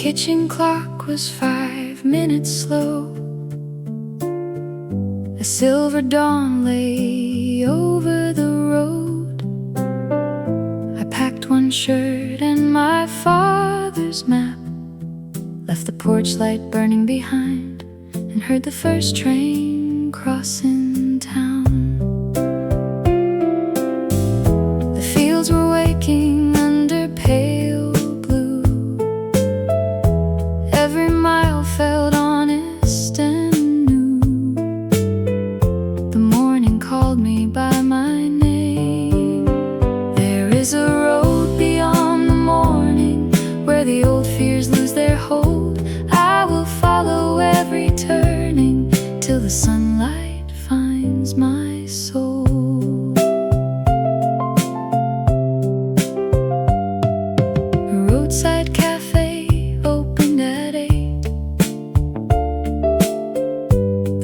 kitchen clock was 5 minutes slow. A silver dawn lay over the road. I packed one shirt and my father's map, left the porch light burning behind, and heard the first train crossing town. The fields were waking under pale blue. Every mile felt honest and new. The morning called me by my name. There is a road beyond the morning where the old fears lose their hold. I will follow every turning till the sunlight finds my soul. A roadside cafe opened at 8.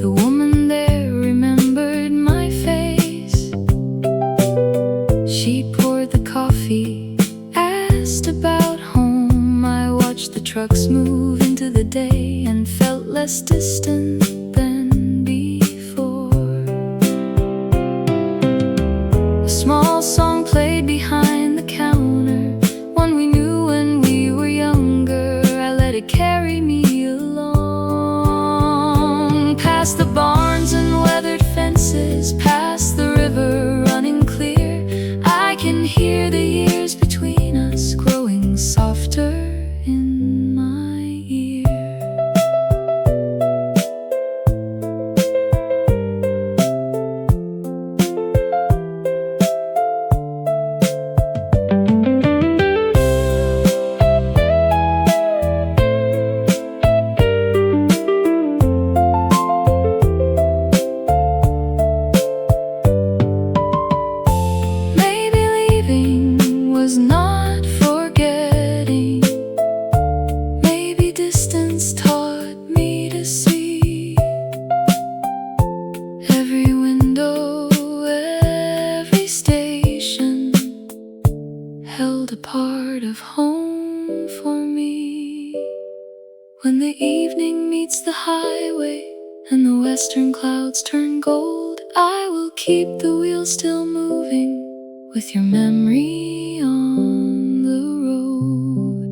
The woman there remembered my face. She poured the coffee, asked about home. I watched the trucks move into the day and felt less distant than before. A small song played behind the counter, one we knew when we were younger. I let it carry me along, past the barns and weathered fences, past the river running clear. I can hear the years between us growing softer in my ear. Maybe leaving was not forgetting. Maybe distance taught me to see. Every window, every station held a part of home for me. When the evening meets the highway and the western clouds turn gold, I will keep the wheels still moving with your memory on the road.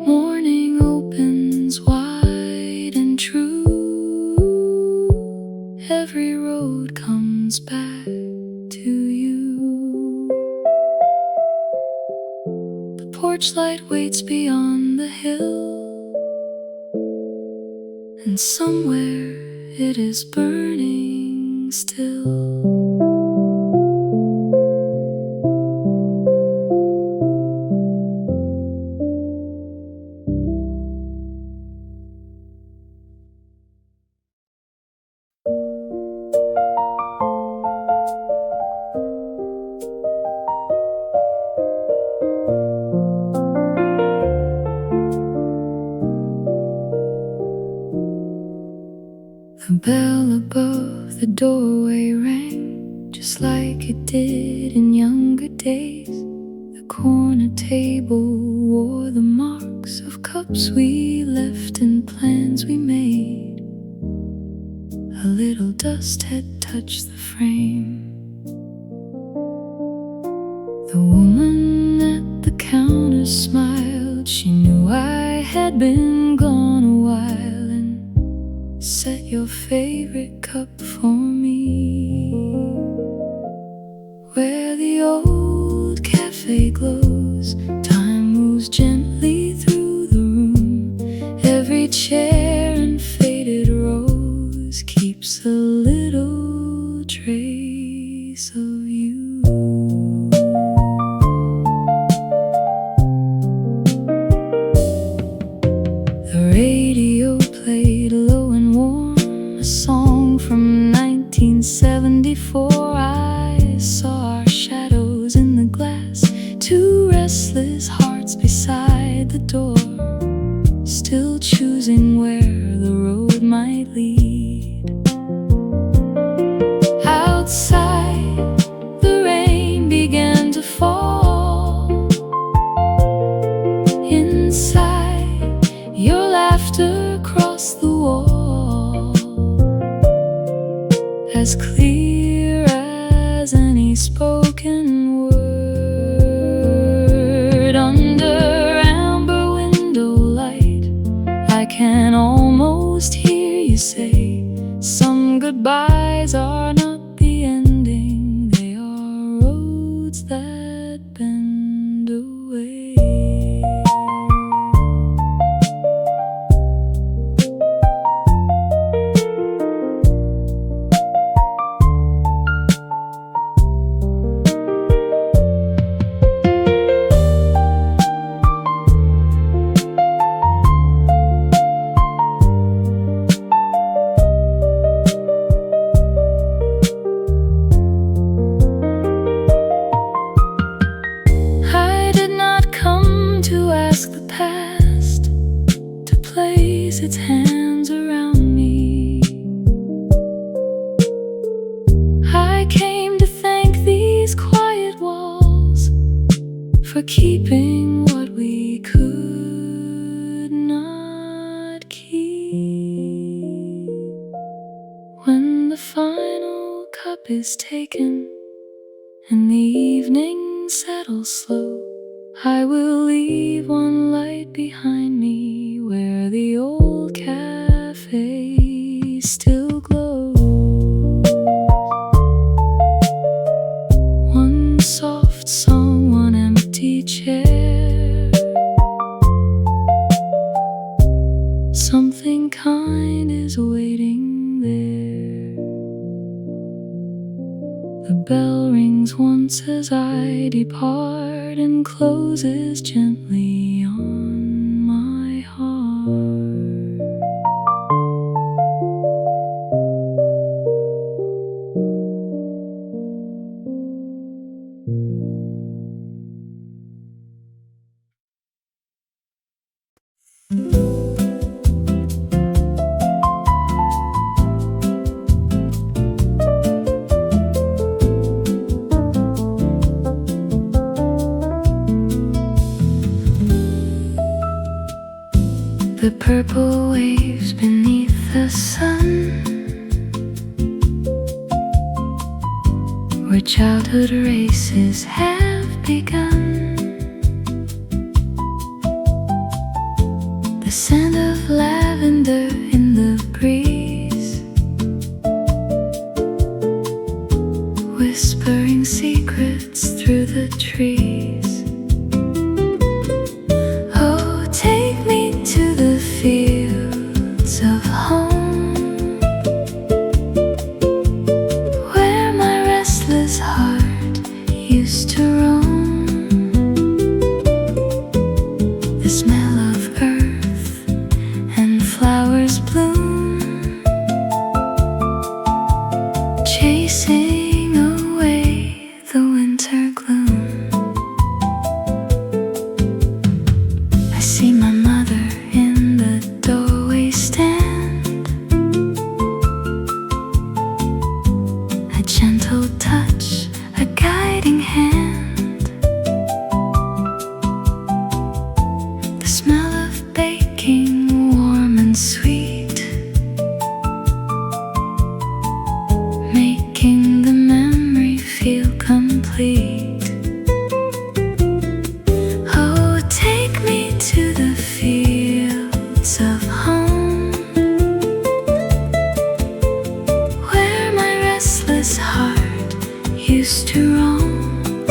Morning opens wide and true. Every road comes back to you. The porch light waits beyond the hill, and somewhere it is burning still. The bell above the doorway rang just like it did in younger days. The corner table wore the marks of cups we left and plans we made. A little dust had touched the frame. The woman at the counter smiled. She knew I had been gone a while and set your favorite cup for me. Where the old cafe glows, time moves gently through the room. Every chair and faded rose keeps a little trace of you. The radio played low and warm, a song from 1974. I saw our shadows in the glass, two restless hearts beside the door, still choosing where the road might lead. Outside, the rain began to fall. Inside, laughter across the wall, as clear as any spoken word. Under amber window light, I can almost hear you say, some goodbyes are not the ending, they are roads that bend away. Its hands around me. I came to thank these quiet walls for keeping what we could not keep. When the final cup is taken and the evening settles slow, I will leave one light behind me where the old café still glows. One soft song, one empty chair, something kind is waiting there. The bell rings once as I depart and closes gently on my heart. The purple waves beneath the sun, where childhood races have begun. The scent of lavender in the breeze, whispering secrets through the trees. Fields of home, where my restless heart used to roam. The smell of earth and flowers bloom, chasing away the winter gloom. I see my mother in the doorway stand, a gentle touch, a guiding hand. The smell of baking, warm and sweet, making the memory feel complete. Oh, take me to the fields of home, where my restless heart used to roam.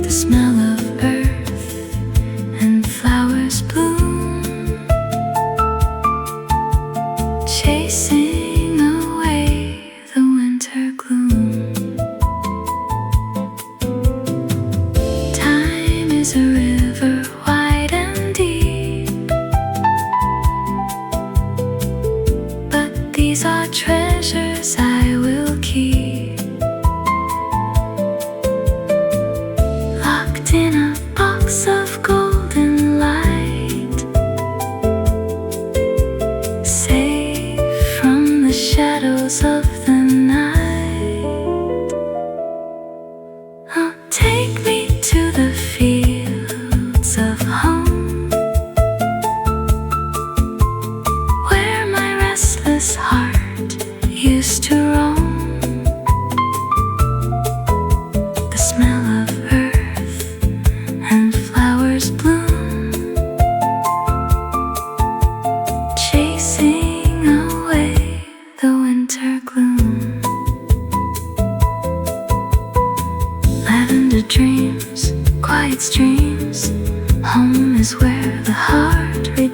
The smell of earth and flowers bloom, chasing away the winter gloom. Time is a river wide and deep, but these are treasures I will keep, locked in a box of golden light, safe from the shadows of the night. Oh, take me to the fields of home,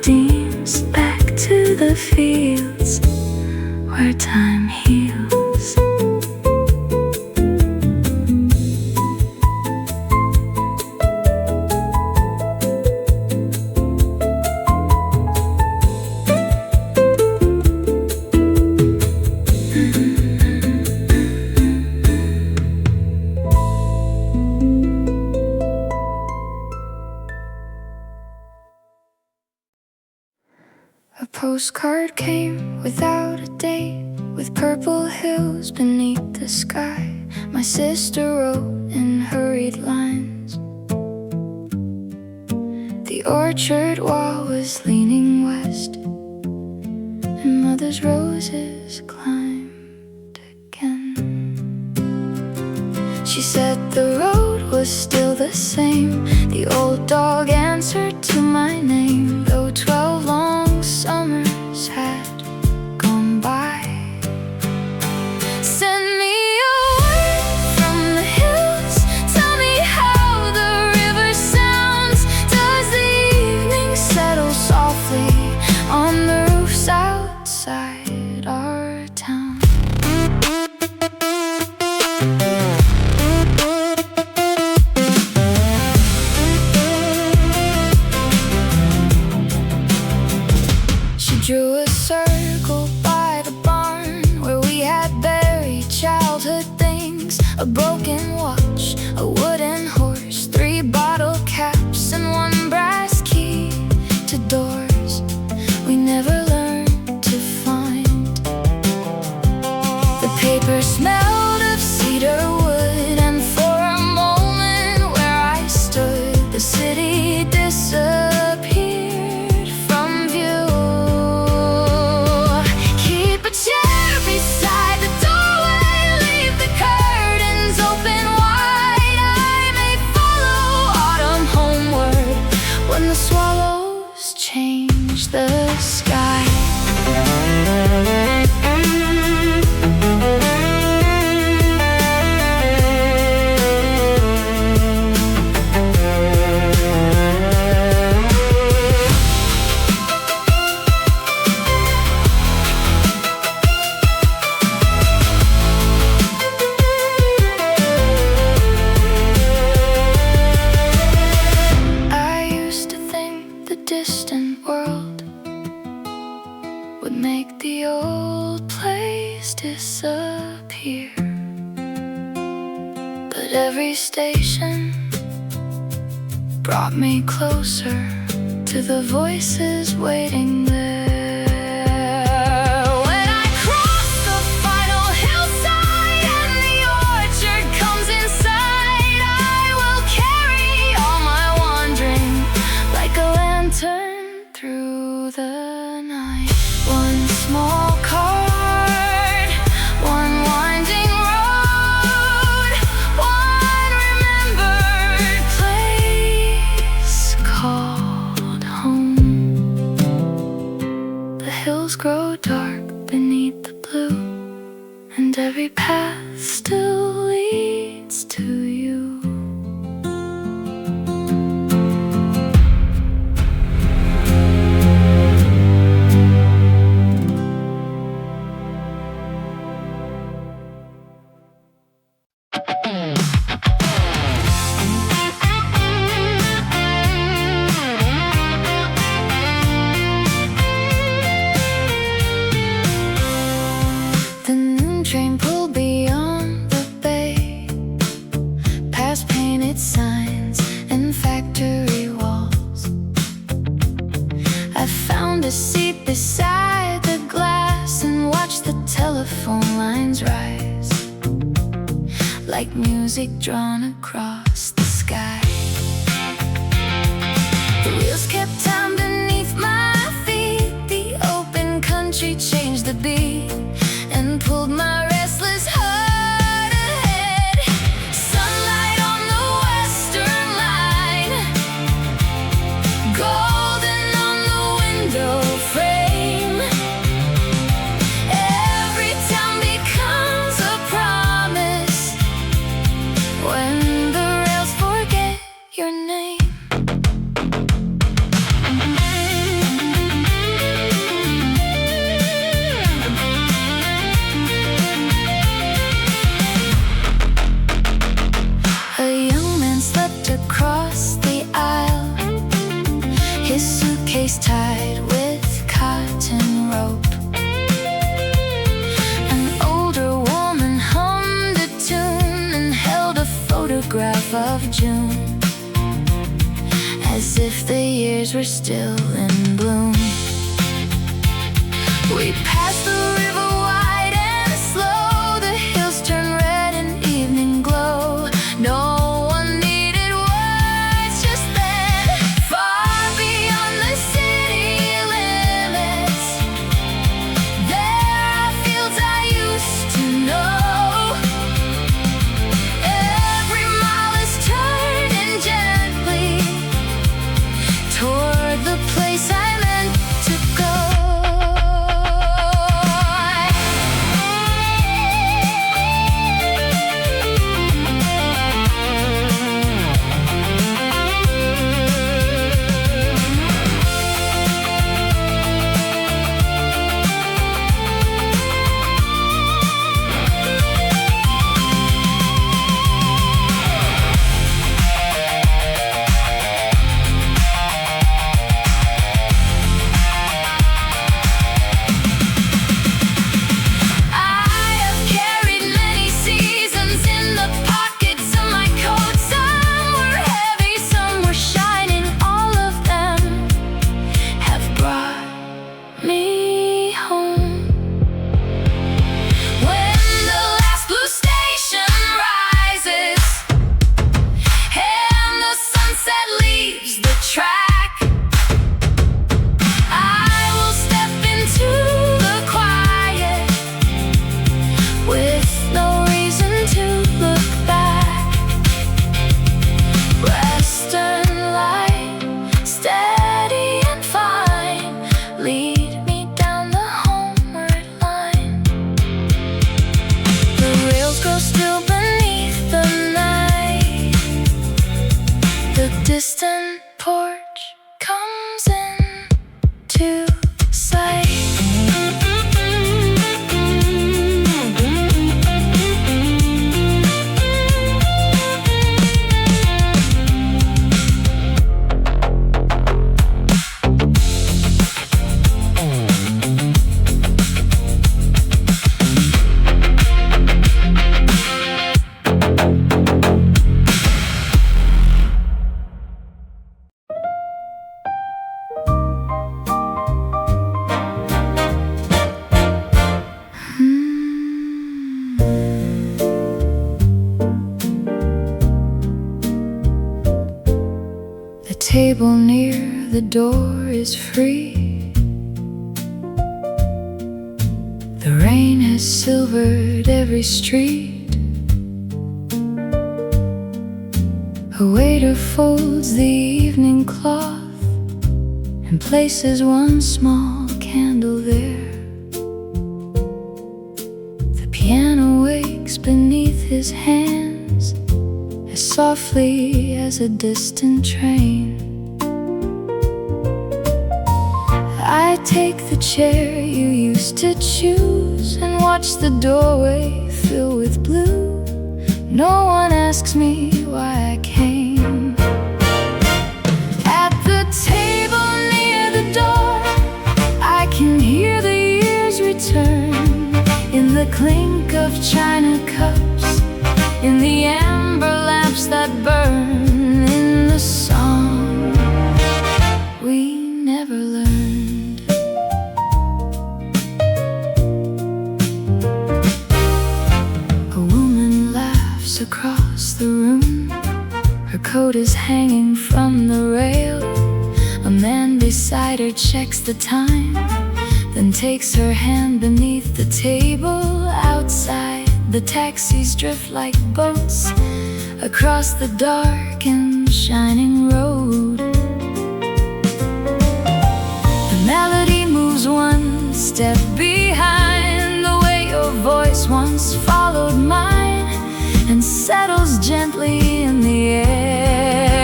mountains, back to the fields where time heals. A postcard came without a date, with purple hills beneath the sky. My sister wrote in hurried lines. The orchard wall was leaning west, and mother's roses climbed again. She said the road was still the same. The old dog answered to my name, though 12 long summers had gone by. Send me a word from the hills, tell me how the river sounds. Does the evening settle softly on the roofs outside our town? Drew a circle by the barn where we had buried childhood things. A broken watch, a wooden horse, 3 bottle caps and 1 brass key to doors we never learned to find. The paper smelled of cedar wood, and for a moment where I stood, the city disappeared from view. Chair beside the doorway, leave the curtains open wide. I may follow autumn homeward when the swallows change the sky. Distant world would make the old place disappear, but every station brought me closer to the voices waiting there. When I cross the final hillside and the orchard comes inside, I will carry all my wandering like a lantern through the night. 1 small card, 1 winding road, 1 remembered place called home. The hills grow dark beneath the blue, and every path still leads to you. The noon train pulled beyond the bay, past painted signs and factory walls. I found a seat beside the glass and watched the telephone lines rise, like music drawn across the sky. The wheels kept time beneath my feet. The open country changed the beat and pulled my restless heart ahead. Sunlight on the western line, golden on the window frame. Every town becomes a promise when the tied with cotton rope. An older woman hummed a tune and held a photograph of June, as if the years were still in bloom. We passed the river wide and slow, the hills turn red in evening glow. No one needed words just then, far beyond the city limits. There are fields I used to know. Every mile is turning gently toward the place I meant to go. Distant porch comes in to sight. The table near the door is free. The rain has silvered every street. A waiter folds the evening cloth and places one small candle there. The piano wakes beneath his hands as softly as a distant train. I take the chair you used to choose and watch the doorway fill with blue. No one asks me why I came. At the table near the door, I can hear the years return in the clink of china cups, in the amber lamps that burn, in the song we never learned. A woman laughs across the room. Her coat is hanging from the rail. A man beside her checks the time, then takes her hand beneath the table. Outside, the taxis drift like boats across the dark and shining road. The melody moves one step behind, the way your voice once followed mine, and settles gently in the air.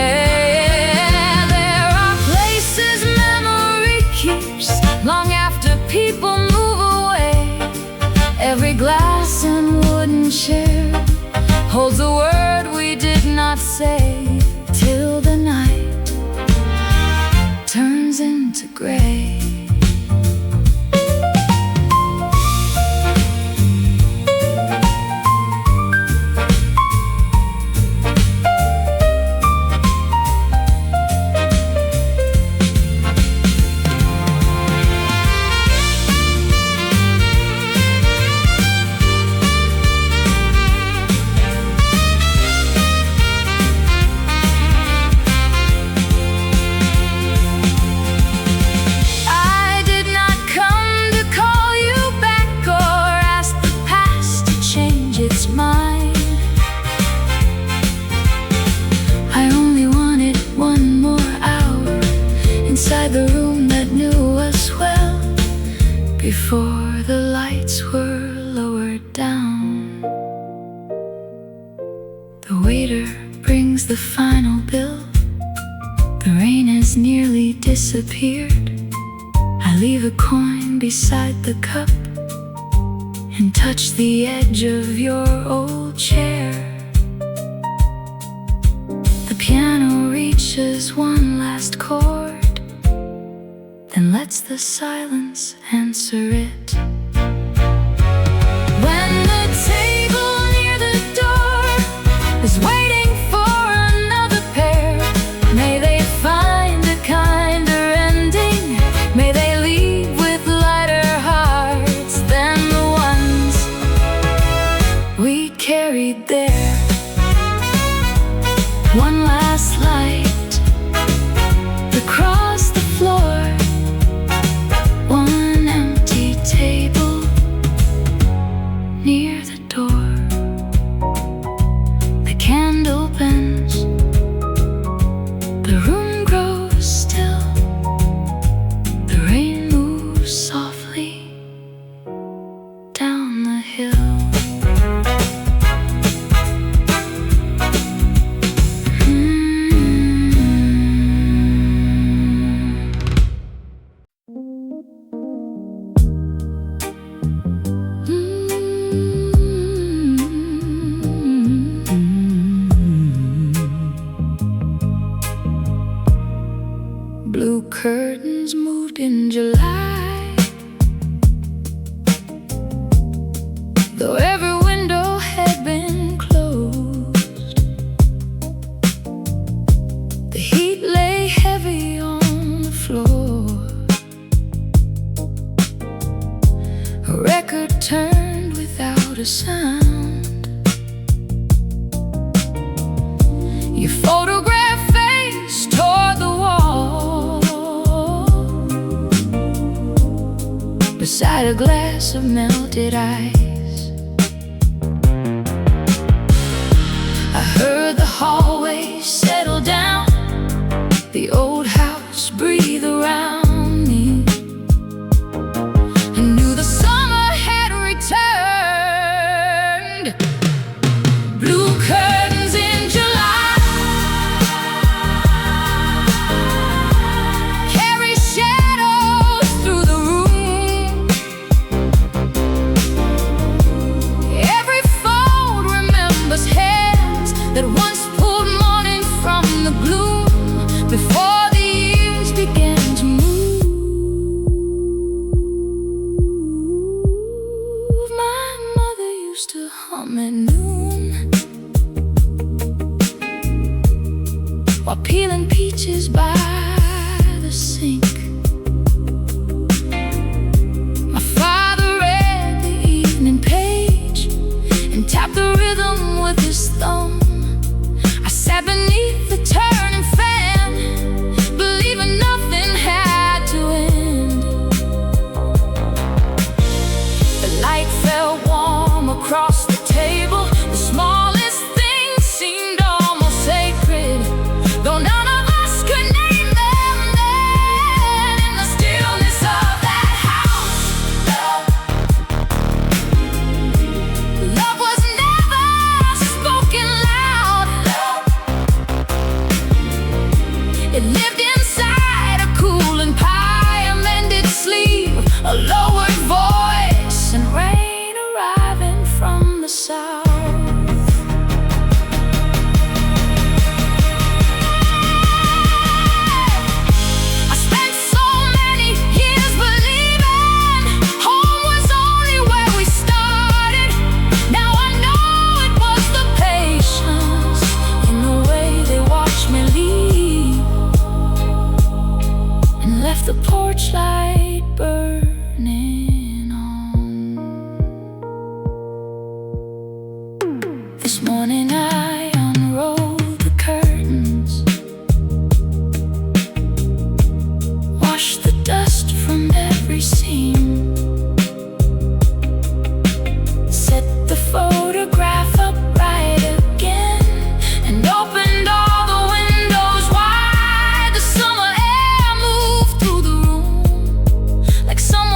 There are places memory keeps long after people move away. Every glass and wooden chair holds a word we did not say, till the night turns into gray. leave a coin beside the cup and touch the edge of your old chair. The piano reaches one last chord, then lets the silence answer it. When the table near the door is waiting for another pair, may they find a kinder ending. May they leave with lighter hearts than the ones we carried there. One last light across the floor, one empty table near the door. The candle bends, the room grows still, the rain moves softly down the hill. Blue curtains moved in July, though every window had been closed. The heat lay heavy on the floor. A record turned without a sound. Your photograph face toward the wall, beside a glass of melted ice. I heard the hallway settle down, the old house breathe around me. I knew the summer had returned. Blue curtains in July carry shadows through the room. Every fold remembers hands that once pulled morning from the gloom, before the years began to move. My mother used to hum at noon while peeling peaches by the sink. My father read the evening page and tapped the rhythm with his thumb. I sat beneath the turning fan, believing nothing had to end. The light fell warm across the table. The smallest things seemed almost sacred, though none of us could name them then. In the stillness of that house, love was never spoken loud. It lived inside a cooling pie, a mended sleeve, a lowered voice, and rain arriving from the south. I spent so many years believing home was only where we started. Now I know it was the patience in the way they watched me leave and left the porch light burning on. This morning I unrolled the curtains, washed the dust from every seam, set the photograph upright again, and opened all the windows wide. The summer air moved through the room like some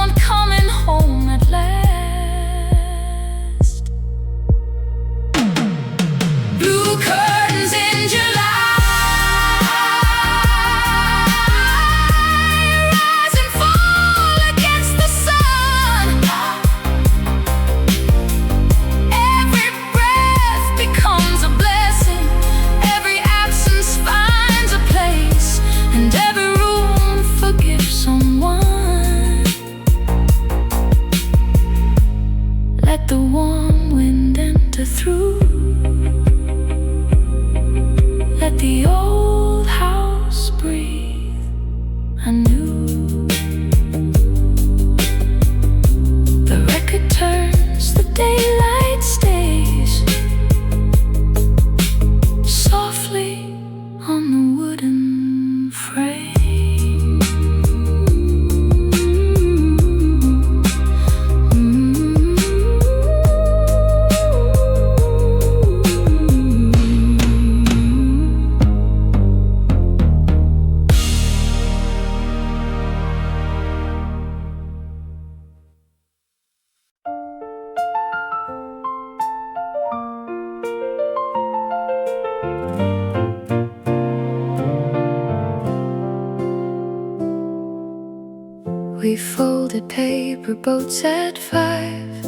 We folded paper boats at 5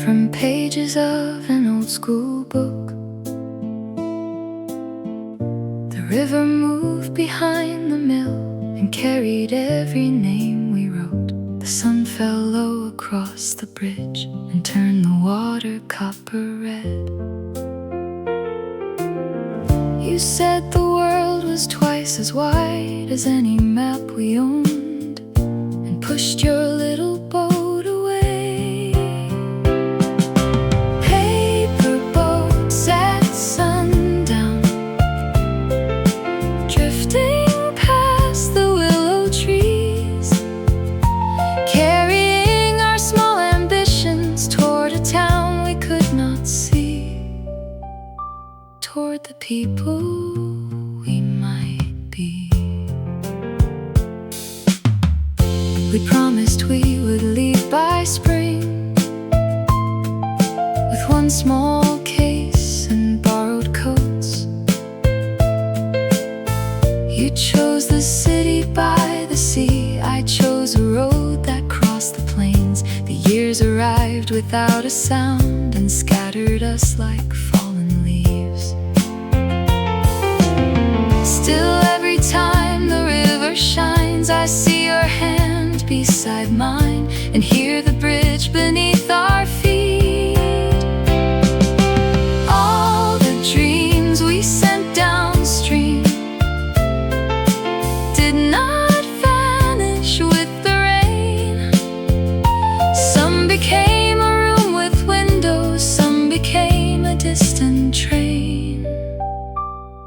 from pages of an old school book. The river moved behind the mill and carried every name we wrote. The sun fell low across the bridge and turned the water copper red. You said the world was twice as wide as any map we owned, and pushed your little boat away. Paper boats at sundown, drifting past the willow trees, carrying our small ambitions toward a town we could not see, toward the people we might be. We promised we would leave by spring, with one small case and borrowed coats. You chose the city by the sea, I chose a road that crossed the plains. The years arrived without a sound and scattered us like fallen leaves. Still every time the river shines, I see your hand beside mine and hear the bridge beneath our feet. All the dreams we sent downstream did not vanish with the rain. Some became a room with windows, some became a distant train,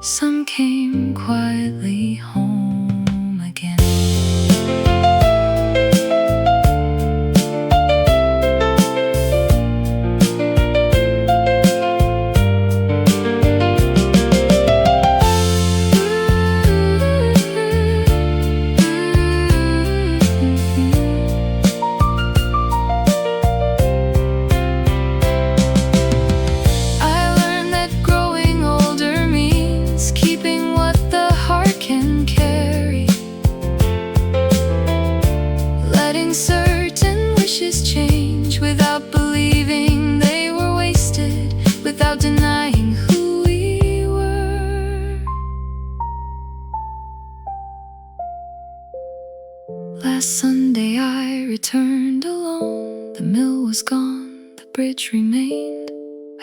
some came quietly home again. Denying who we were. Last Sunday I returned alone. The mill was gone, the bridge remained.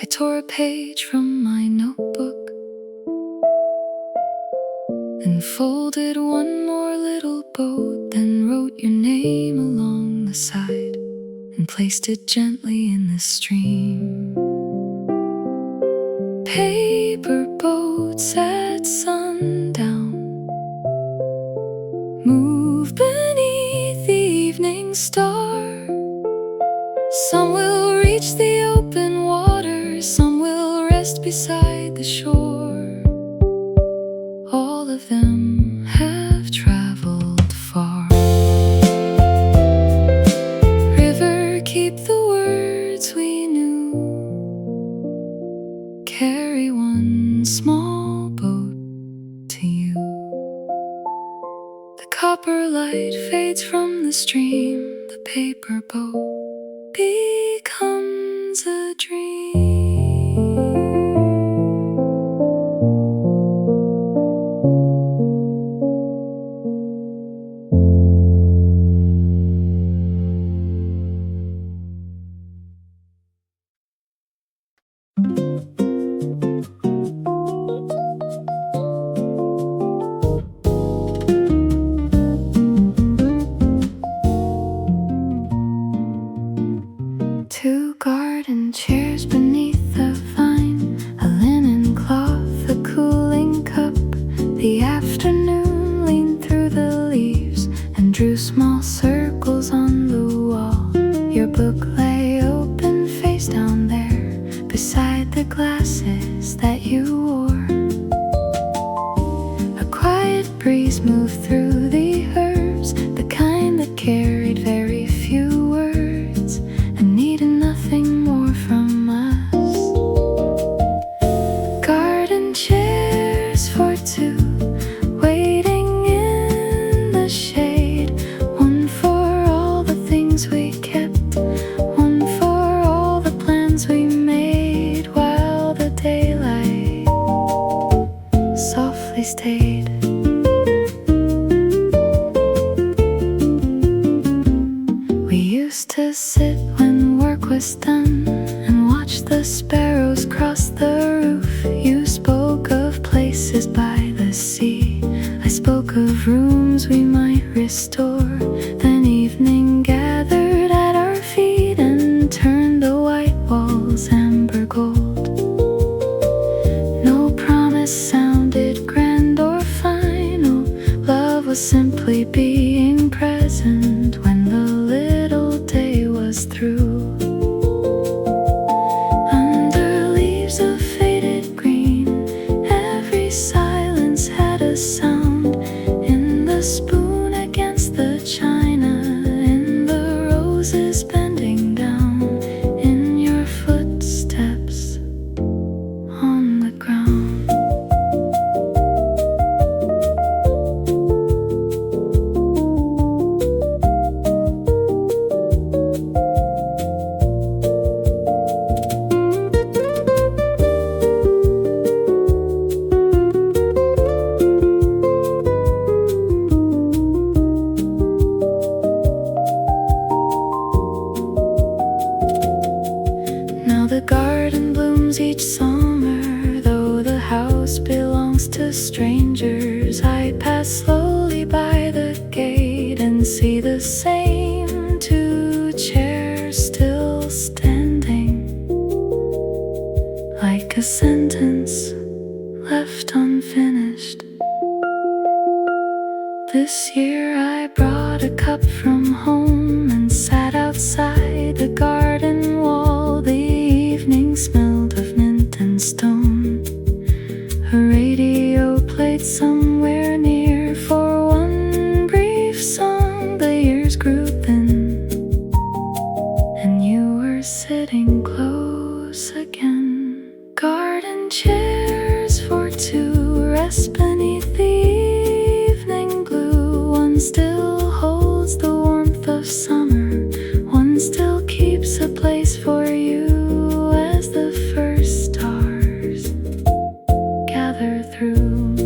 I tore a page from my notebook and folded one more little boat, then wrote your name along the side and placed it gently in the stream. Paper boats at sundown move beneath the evening star. Some will reach the open water, some will rest beside the shore. All of them have traveled far. River, keep the words we knew. Carry one small boat to you. The copper light fades from the stream. The paper boat becomes a dream. Two garden chairs beneath the vine, a linen cloth, a cooling cup. The afternoon leaned through the leaves and drew small circles on the wall. Your book lay open face down there beside the glasses that you wore. A quiet breeze moved through the herbs, the kind that carried very few words and needed nothing more from us. Garden chairs for two, waiting in the shade. miss them and watch the sparrows cross the roof. You spoke of places by the sea, I spoke of rooms we might restore. Then evening gathered at our feet and turned the white walls amber gold. No promise sounded grand or final, love was simply being present when the little day was through. Under leaves of faded green, every silence had a sound. In the spoon against the china, in the roses bending down, in your footsteps on the ground. Now the garden blooms each summer, though the house belongs to strangers. I pass slowly by the gate and see the same two chairs still standing, like a sentence left unfinished. This year I brought a cup from home and sat outside the garden wall. The evening smelled of mint and stone. A radio played somewhere near. For one brief song the years grew thin, and you were sitting close again. Garden chairs for two rest beneath the evening blue. One still holds the warmth of summer, one still keeps a place for you. As the first stars gather through,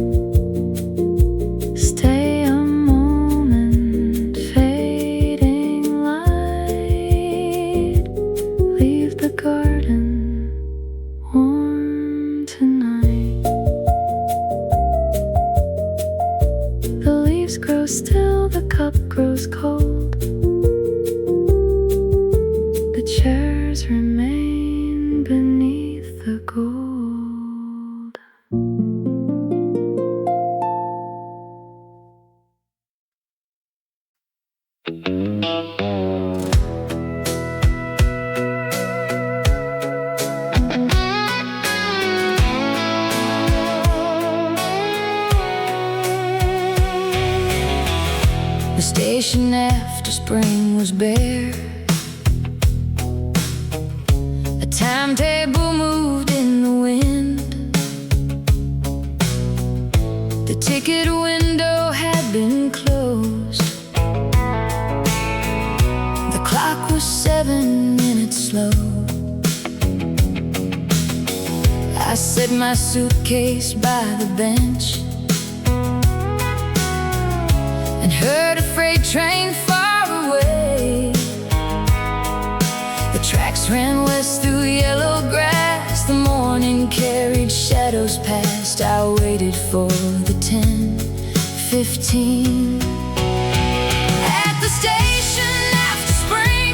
stay a moment, fading light. Leave the garden warm tonight. The leaves grow still, the cup grows cold. The chairs remain beneath the gold. The station after spring was bare. A timetable moved in the wind. The ticket window had been closed. The clock was 7 minutes slow. I set my suitcase by the bench and heard a freight train far away. The tracks ran west through yellow grass. The morning carried shadows past. I waited for the 10:15. At the station after spring,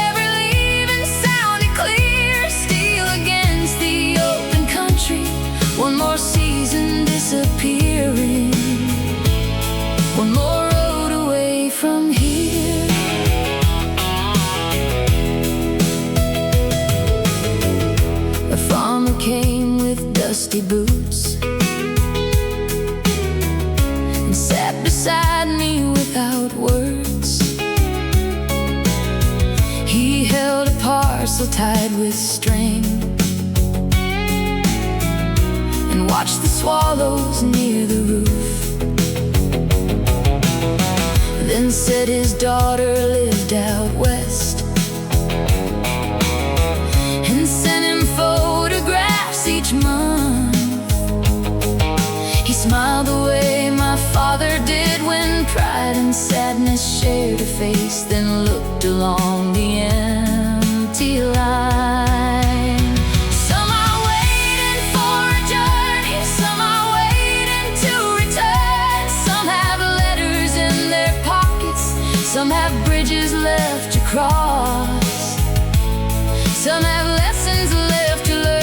every leaving sounded clear. Steel against the open country, one more season disappearing, one more road away from here. A farmer came with dusty boots and sat beside me without words. He held a parcel tied with string and watched the swallows near the roof. Then said his daughter lived out west and sent him photographs each month. He smiled the way my father did when pride and sadness shared a face, then looked along the empty Some have bridges left to cross, some have lessons left to learn.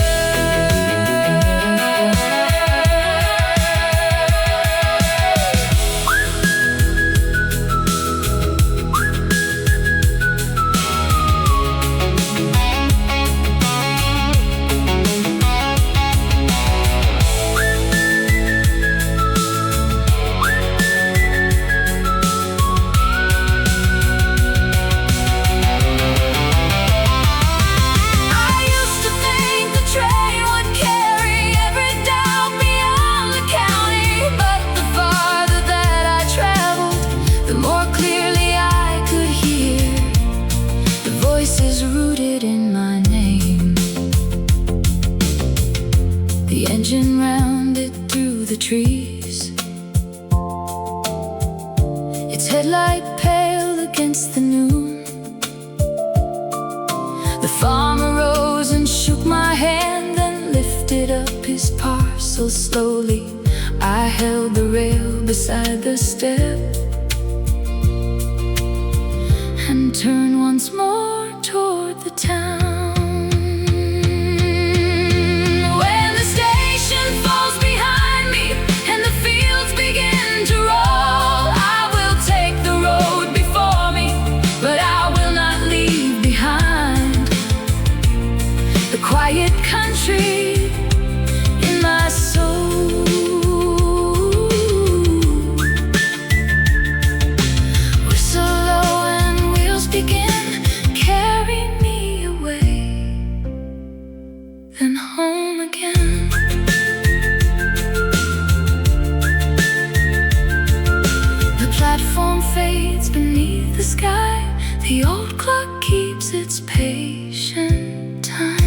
The engine rounded through the trees, its headlight pale against the noon. The farmer rose and shook my hand, then lifted up his parcel slowly. I held the rail beside the step and turned once more toward the town. Quiet country in my soul. Whistle low and wheels begin, carry me away, then home again. The platform fades beneath the sky, the old clock keeps its patient time.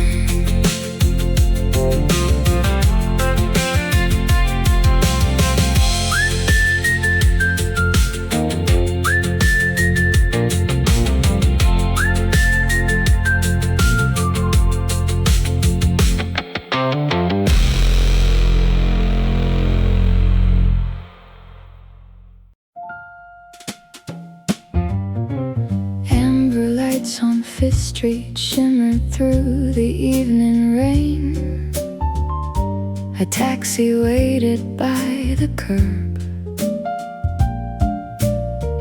On Fifth Street shimmered through the evening rain. A taxi waited by the curb,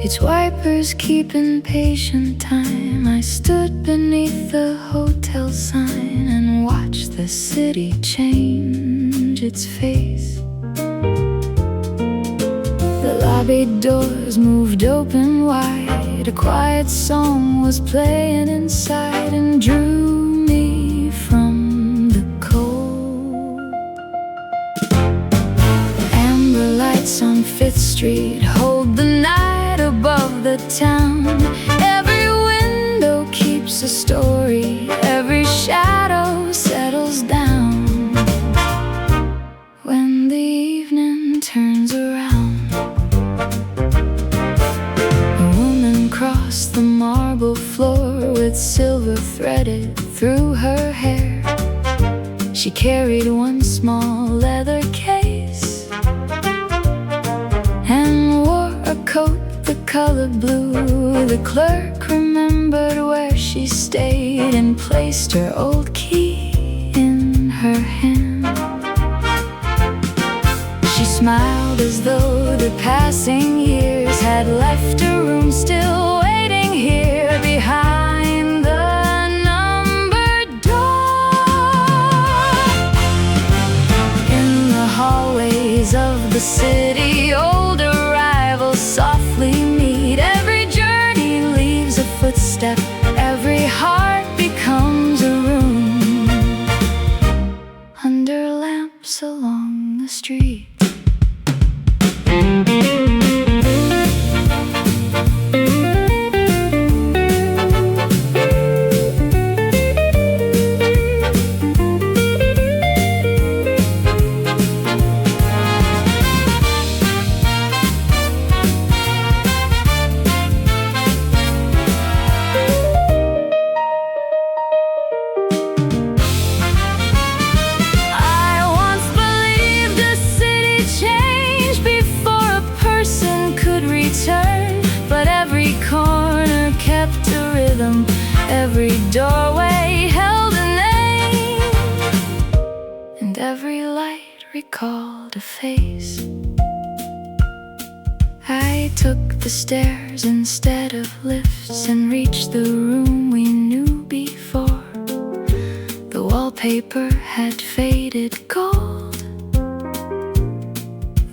its wipers keeping patient time. I stood beneath the hotel sign and watched the city change its face. The lobby doors moved open wide, a quiet song was playing inside and drew me from the cold. Amber lights on Fifth Street hold the night above the town. Every window keeps a story, every shadow settles down. When the evening turns around, across the marble floor with silver threaded through her hair. She carried one small leather case and wore a coat the color blue. The clerk remembered where she stayed and placed her old key in her hand. She smiled as though the passing years had left a room still waiting here behind the numbered door. In the hallways of the city, old arrivals softly meet. Every journey leaves a footstep, every heart becomes a room under lamps along the street. doorway held a name, and every light recalled a face. I took the stairs instead of lifts and reached the room we knew before. The wallpaper had faded gold.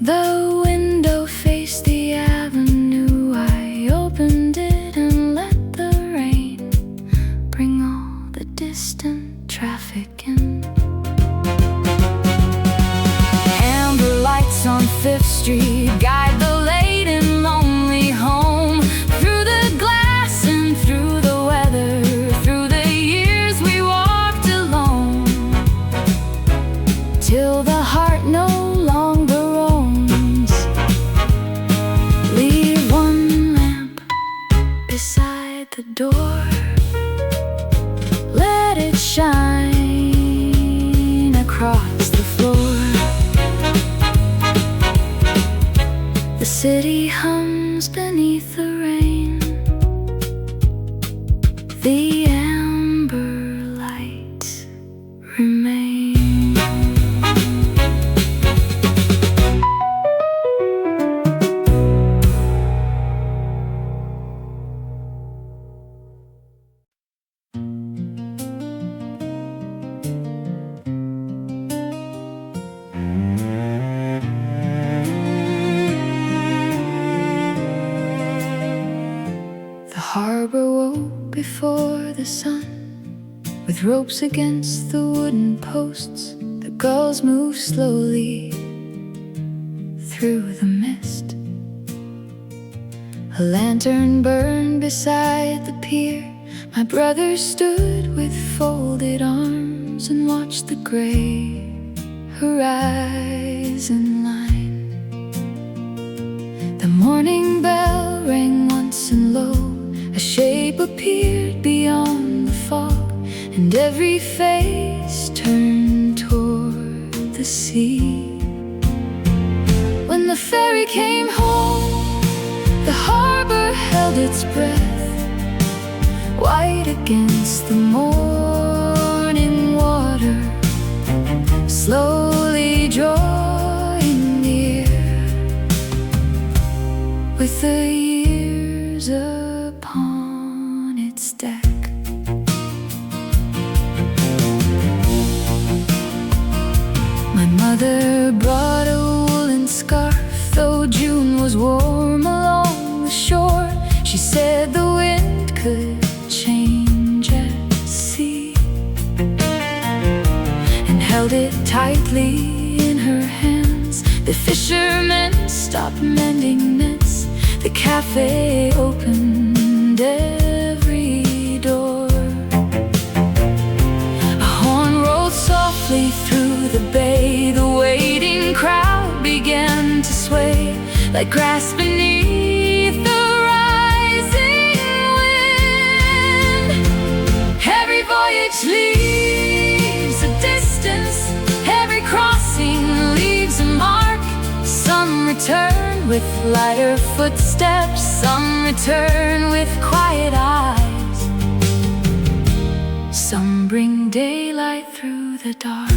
The window faced the avenue. I opened it and let the rain bring all the distant traffic in. Amber lights on 5th Street guide the late and lonely home. Through the glass and through the weather, through the years we walked alone, till the heart no longer roams. Leave one lamp beside the door, let it shine across the floor. The city hums beneath the rain. The amber lights remain. The harbor woke before the sun, with ropes against the wooden posts. The gulls moved slowly through the mist. A lantern burned beside the pier. My brother stood with folded arms and watched the gray horizon line. The morning bell rang once and lo, a shape appeared beyond the fog, and every face turned toward the sea. When the ferry came home, the harbor held its breath, white against the morning water, slowly drawing near, with the years upon its deck. My mother brought a woolen scarf, though June was warm along the shore. She said the wind could change at sea, and held it tightly in her hands. The fishermen stopped mending nets. The cafe opened every door. A horn rolled softly through the bay. The waiting crowd began to sway like grass beneath the rising wind. Every voyage leaves a distance, every crossing leaves a mark. Some return with lighter footsteps, some return with quiet eyes, some bring daylight through the dark.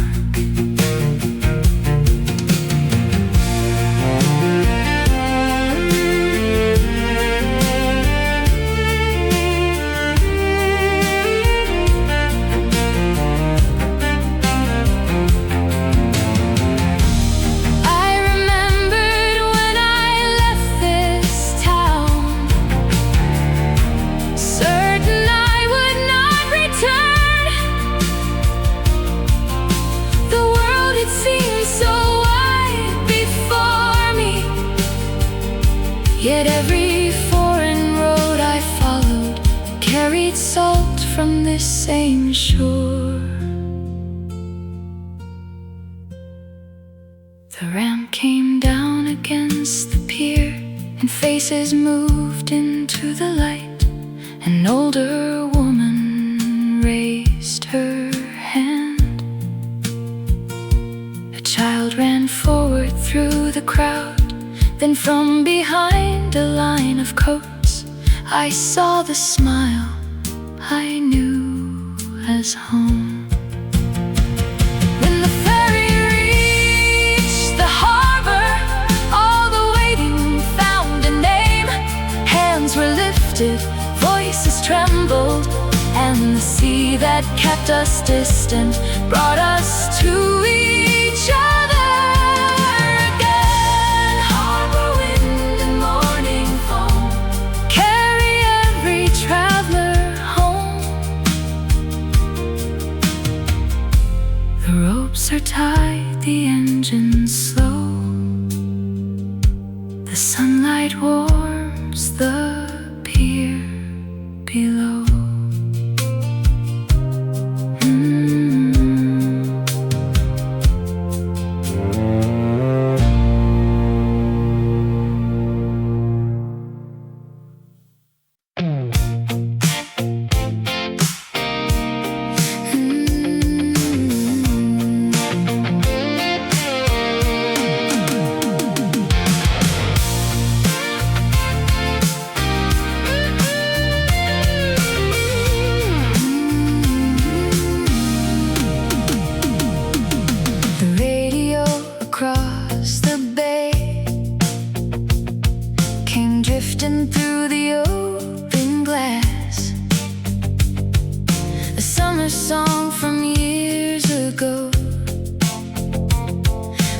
Yet every foreign road I followed carried salt from this same shore. The ramp came down against the pier, and faces moved into the light. An older woman raised her hand. A child ran forward through the crowd. Then from behind a line of coats, I saw the smile I knew as home. When the ferry reached the harbor, all the waiting found a name. Hands were lifted, voices trembled, and the sea that kept us distant brought us to each other again. Harbor wind and morning foam carry every traveler home. The ropes are tied, the engine's slow. The sunlight warms the pier below. Drifting through the open glass, a summer song from years ago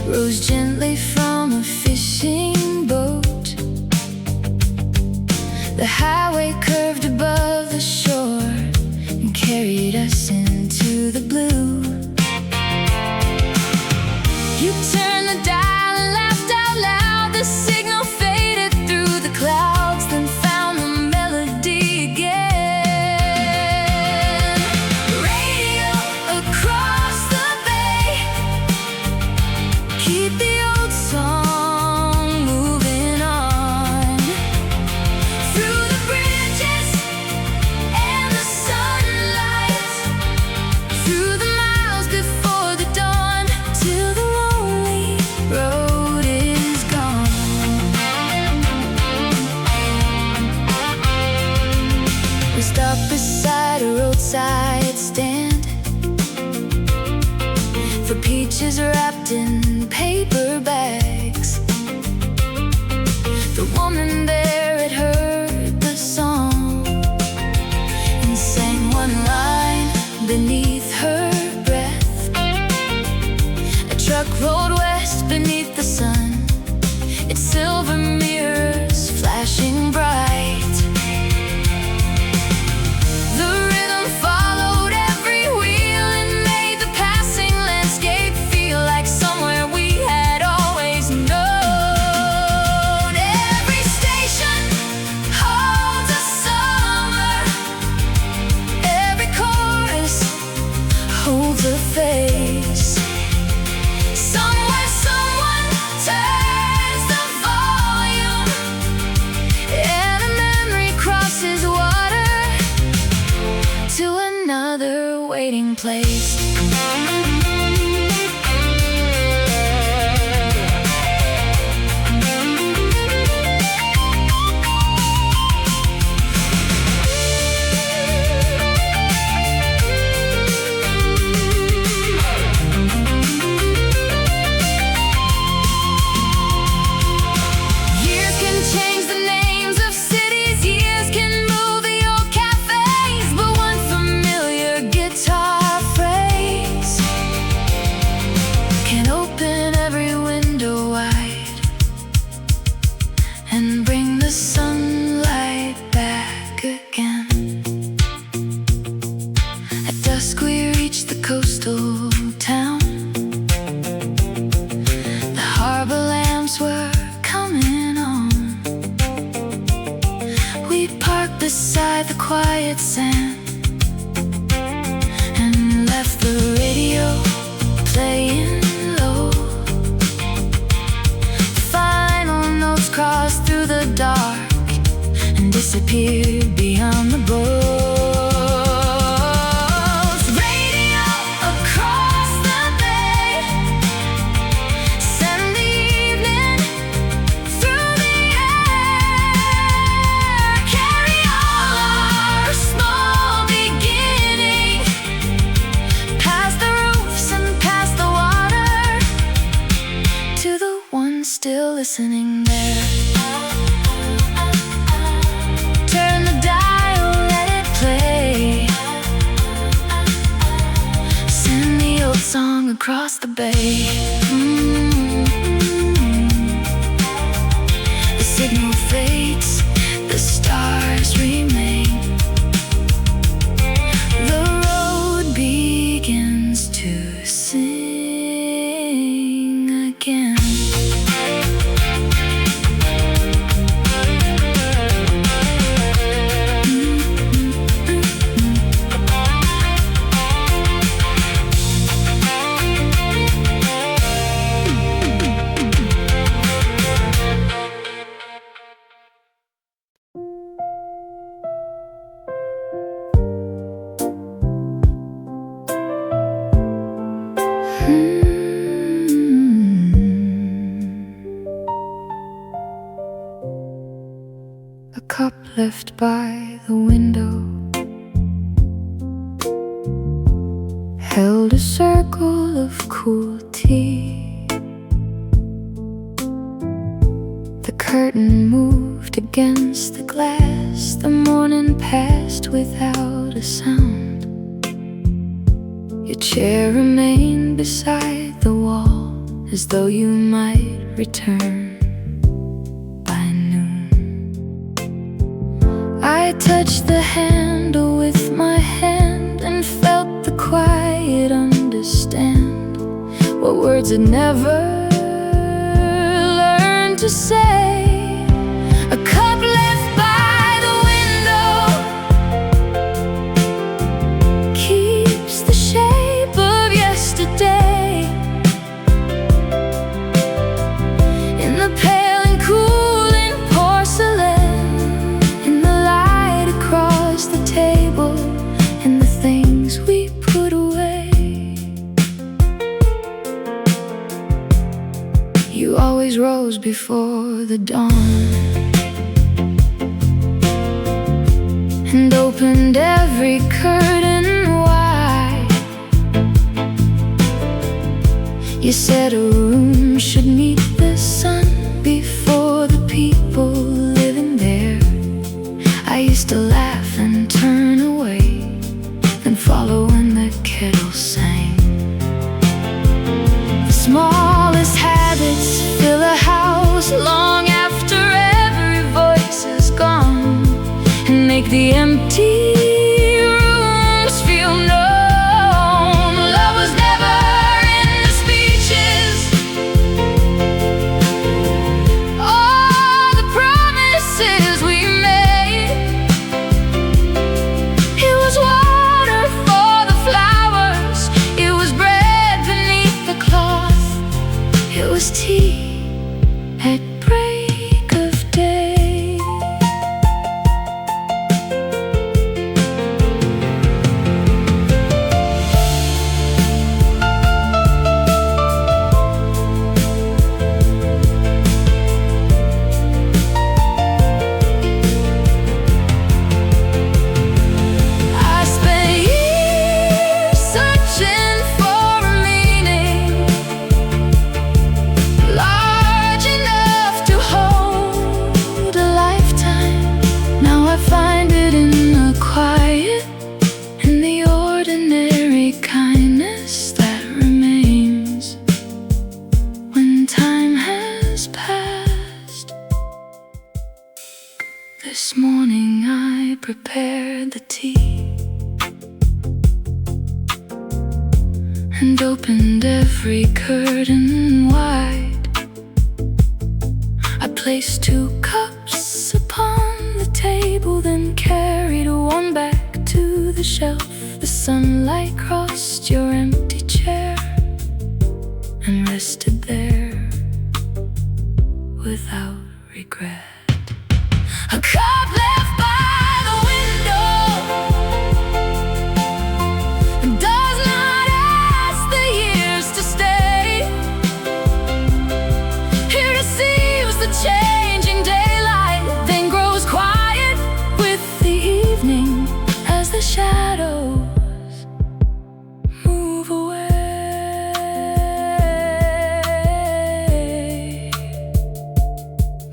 rose gently from a fishing boat. The highway curved above the shore and carried us into the blue. You turned the dial and laughed out loud. The signal faded through the clouds, then found the melody again. Radio across the bay, keep the old song moving on. Through the bridges and the sunlight, through the miles before the dawn, till the lonely road is gone. We stopped beside a roadside stand for peaches wrapped in paper bags. The woman there had heard the song and sang one line beneath her breath. A truck rolled west beneath the sun, its silver mirrors flashing bright. The rhythm followed every wheel and made the passing landscape feel like somewhere we had always known. Every station holds a summer, every chorus holds a face. Somewhere someone turns the volume and a memory crosses water to another waiting place. Years can change the names of cities, years can move the old cafés, but one familiar guitar phrase can open every window wide and bring the sunlight back again. At dusk we reached the coastal town. The harbor lamps were coming on. We parked beside the quiet sand and left the radio playing low. Final notes crossed through the dark and disappeared beyond the boats. Radio across the bay, send the evening through the air. Carry all our small beginnings bay. The signal fades, the stars remain. The road begins to sing again. A cup left by the window held a circle of cool tea. The curtain moved against the glass. The morning passed without a sound. Your chair remained beside the wall, as though you might return by noon. I touched the handle with my hand and felt the quiet understand what words had never learned to say. A cup left by the window keeps the shape of yesterday in the pale and cooling porcelain, in the light across the table, and the things we put away. You always rose before the dawn and opened every curtain wide. You said a room should meet the sun before the people living there. I used to laugh and turn away, then follow when the kettle sang. The smallest habits fill a house long after every voice is gone, and make the empty rooms feel known. Love was never in the speeches or the promises we made. It was water for the flowers, it was bread beneath the cloth, it was tea at break of day. I spent years searching for a meaning large enough to hold a lifetime. Now I find it in the quiet, in the ordinary kindness that remains when time has passed. This morning I prepared the tea and opened every curtain wide. I placed 2 cups upon the table, then carried one back to the shelf. The sunlight crossed your empty chair and rested there without regret. A cup left by the window does not ask the years to stay. It receives the changing daylight, then grows quiet with the evening as the shadows move away.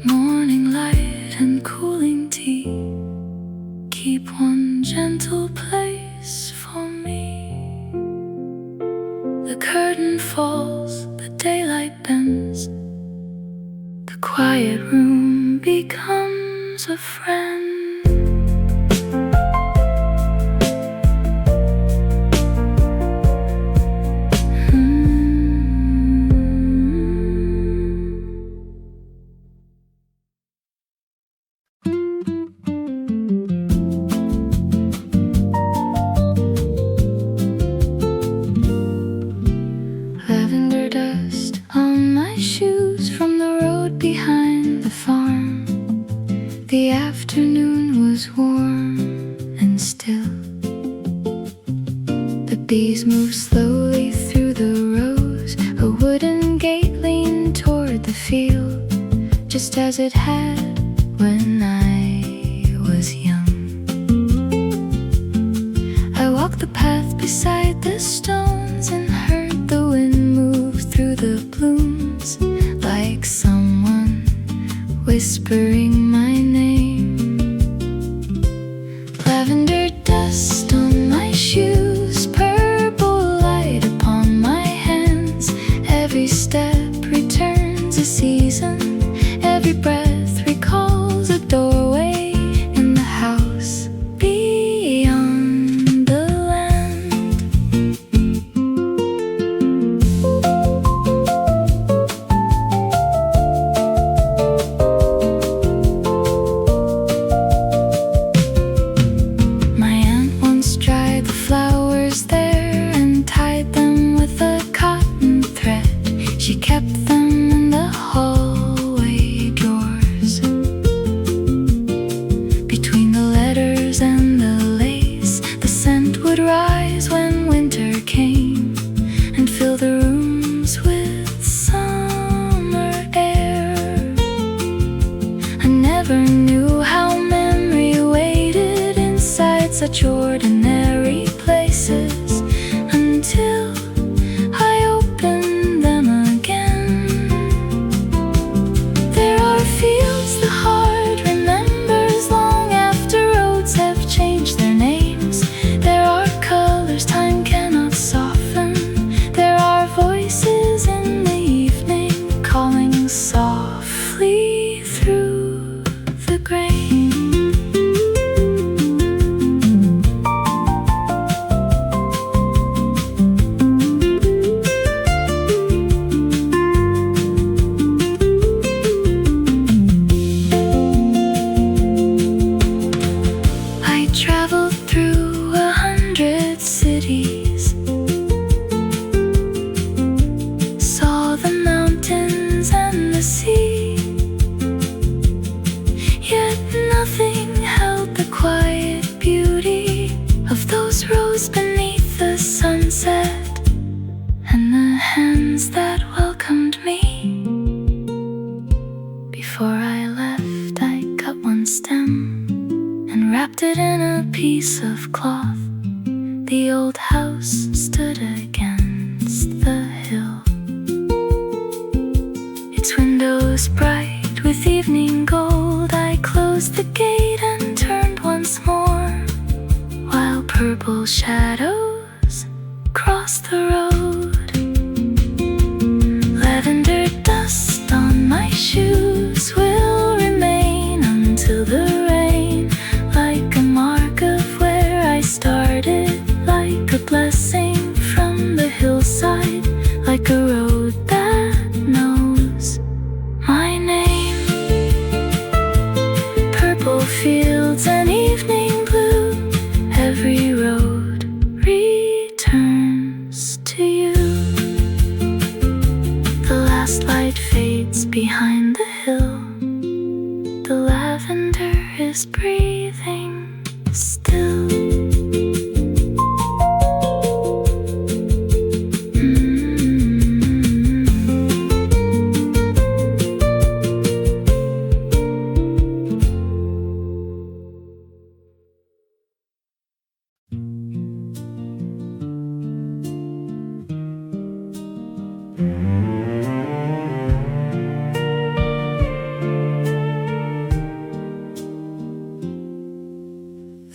Morning light and cooling tea keep one gentle place for me. The curtain falls, the daylight bends. The quiet room becomes a friend. Lavender dust on my shoes from the road behind the farm. The afternoon was warm and still. The bees moved slowly through the rows. A wooden gate leaned toward the field, just as it had when I was young. I walked the path beside the stones and heard the wind move through the blooms, like someone whispering my name. Lavender dust on my shoes, purple light upon my hands. Every step returns a season, every breath recalls a doorway in the house beyond the land. My aunt once dried the flowers there and tied them with a cotton thread. She kept them in the hallway drawers, between the letters and the lace. The scent would rise when winter came and fill the rooms with summer air. I never knew how memory waited inside such ordinary places until I opened them again. There are fields the heart remembers long after roads have changed their names. There are colors time cannot soften. There are voices in the evening calling softly through the grain. I traveled through 100 cities, saw the mountains and the sea, yet nothing held the quiet beauty of those rows beneath the sunset and the hands that welcomed me. Before I left, I cut one stem and wrapped it in a piece of cloth. The old house stood against the hill, its windows bright with evening gold. I closed the gate and turned once more, while purple shadows crossed the road. Lavender dust on my shoes will remain until the rain, like a mark of where I started, like a blessing from the hillside, like a road that knows my name. Purple fields and evening blue, every road returns to you. The last light fades behind the hill. The lavender is breathing still.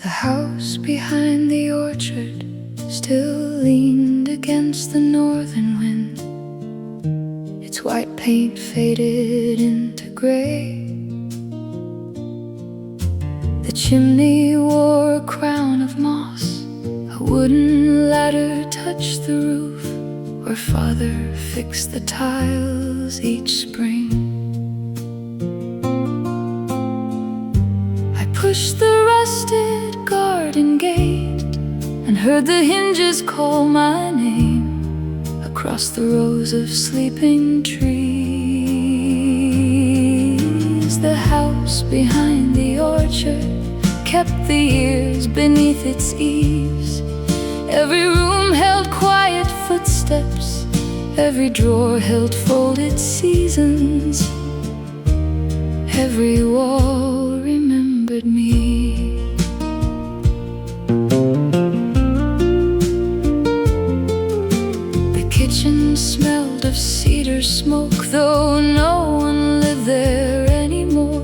The house behind the orchard still leaned against the northern wind. Its white paint faded into gray. The chimney wore a crown of moss. A wooden ladder touched the roof, where Father fixed the tiles each spring. I pushed the rusted garden gate and heard the hinges call my name across the rows of sleeping trees. The house behind the orchard kept the years beneath its eaves. Every room held quiet footsteps, every drawer held folded seasons, every wall remembered me. The kitchen smelled of cedar smoke, though no one lived there anymore.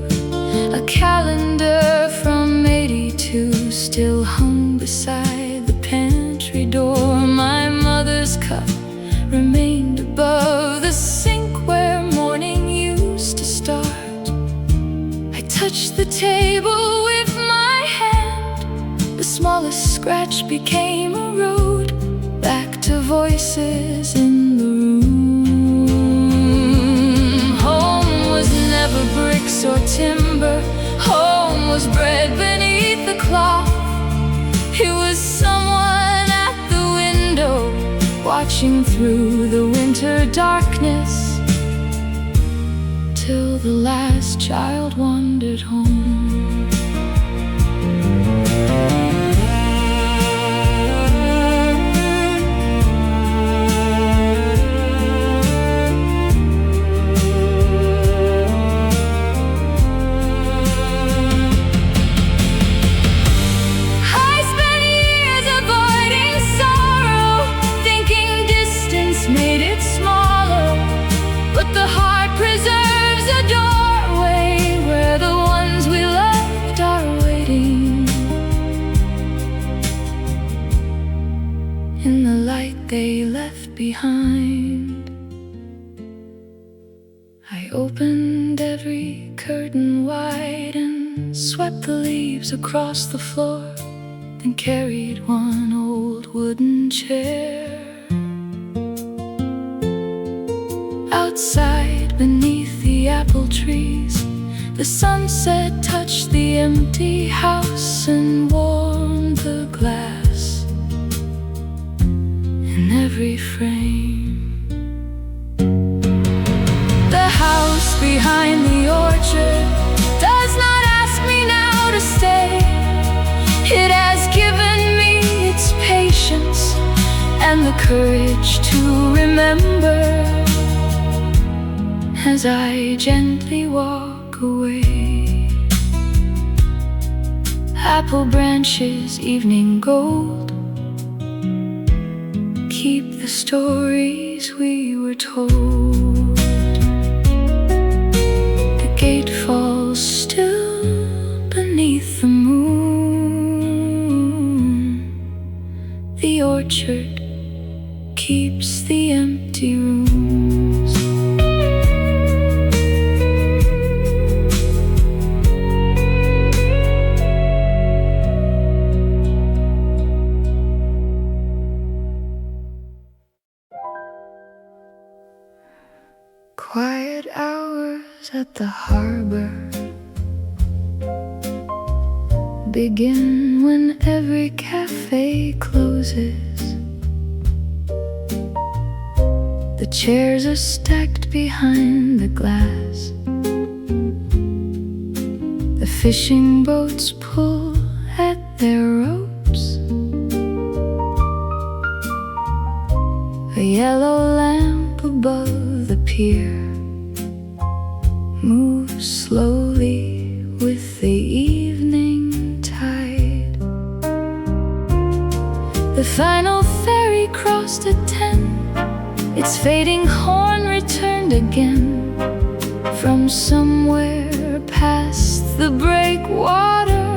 A calendar from '82 still hung beside the pantry door. My mother's cup remained above the sink where morning used to start. I touched the table with my hand. The smallest scratch became a road back to voices in the room. Home was never bricks or timber. Home was bread beneath the cloth. It was someone at the window watching through the winter darkness till the last child wandered home. In the light they left behind, I opened every curtain wide and swept the leaves across the floor, then carried one old wooden chair. Outside beneath the apple trees, the sunset touched the empty house and warmed the glass in every frame. The house behind the orchard does not ask me now to stay. It has given me its patience and the courage to remember as I gently walk away. Apple branches, evening gold, keep the stories we were told. The gate falls still beneath the moon. The orchard keeps the empty rooms. Quiet hours at the harbor begin when every cafe closes. The chairs are stacked behind the glass. The fishing boats pull at their ropes. A yellow lamp above the pier moves slowly with the evening tide. The final ferry crossed at 10. Its fading horn returned again from somewhere past the breakwater.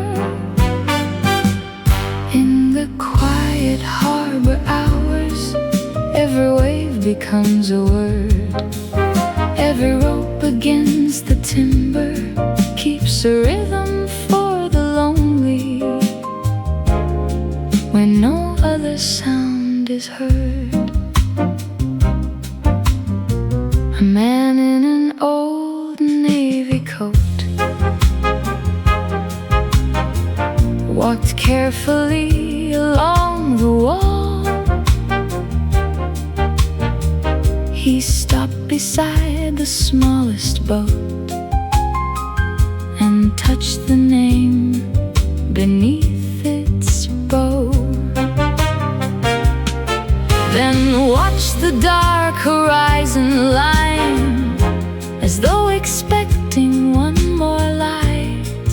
In the quiet harbor becomes a word. Every rope against the timber keeps a rhythm for the lonely when no other sound is heard. A man in an old navy coat walked carefully along the wall. He stopped beside the smallest boat and touched the name beneath its bow. Then watched the dark horizon line as though expecting one more light.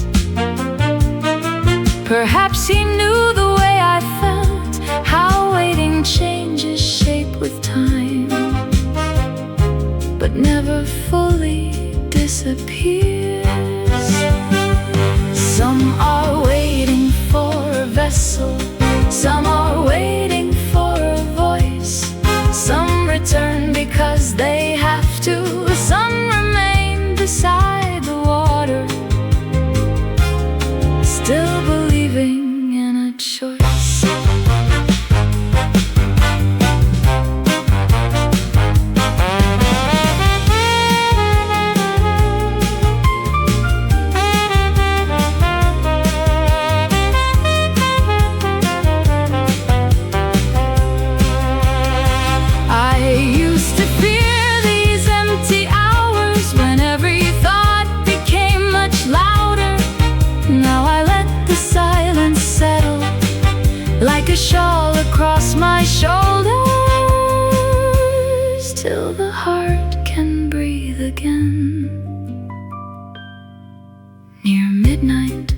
Perhaps he knew the way I felt, how waiting changes shape with time, but never fully disappears. Some are waiting for a vessel, some are waiting for a voice. Some return because they have to, some remain beside the water, still believing in a choice. Like a shawl across my shoulders, till the heart can breathe again. Near midnight,